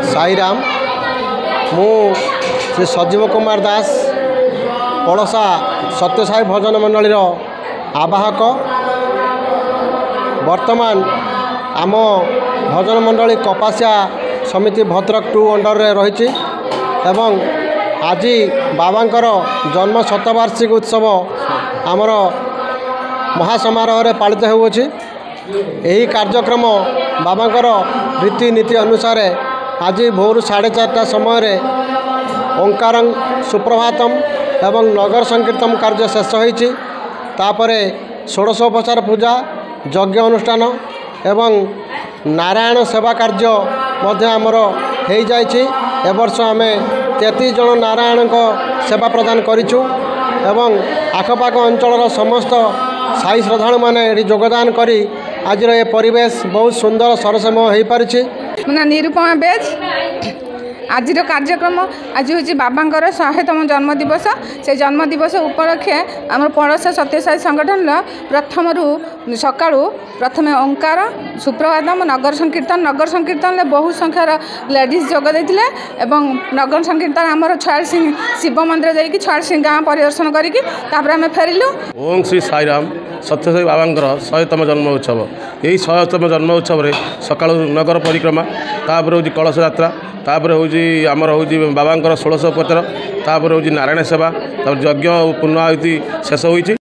साईराम मु श्री सजीव कुमार दास पड़सा सत्यसाई भजन मंडल आवाहक वर्तमान आम भजन मंडली कपासिया समिति भद्रक 2 अंडर रे रही एवं आज बाबांकर जन्म शतवार्षिक उत्सव आमर महासमारोह रे पालित होउछि। यही कार्यक्रम बाबांकर रीतिनीति अनुसार आज भोर 4:30 समय ओंकार सुप्रभातम एवं नगर संकीर्तन कार्य शेष होइछि। तापरे षोडशोपचार पूजा यज्ञ अनुष्ठान एवं नारायण सेवा कार्य मध्य आमर हो जाइछि। ए वर्ष आमे 33 जन नारायण को सेवा प्रदान करिछु एवं आखपाख अंचल समस्त साई श्रद्धालु माने योगदान करी आज ये परिवेश बहुत सुंदर सरसमय हो पारिछि। निरूपमा बेज आज कार्यक्रम आज हूँ बाबांकर 100तम जन्मदिवस से जन्मदिवस उपलक्षे आम पड़ोसा सत्यसाई संगठन प्रथम सकाळु प्रथम ओंकार सुप्रभातम नगर संकीर्तन बहुत संख्यार लेडीज जोग देते एवं नगर संकीर्तन आमर छयाल सिंह शिव मंदिर जाकि छयाल सिंह गाँव परिदर्शन करके आम फेरिलु। ओम श्री साईराम सत्यसाई बाबांकर 100तम जन्म उत्सव यही 100तम जन्म उत्सव सकाळु नगर परिक्रमा तापर हूँ कलश यात्रा तापर हूँ आमर हूँ बाबांकर 16 उपचार तापर हूँ नारायण सेवा यज्ञ पूर्णाहुति शेष होइछि।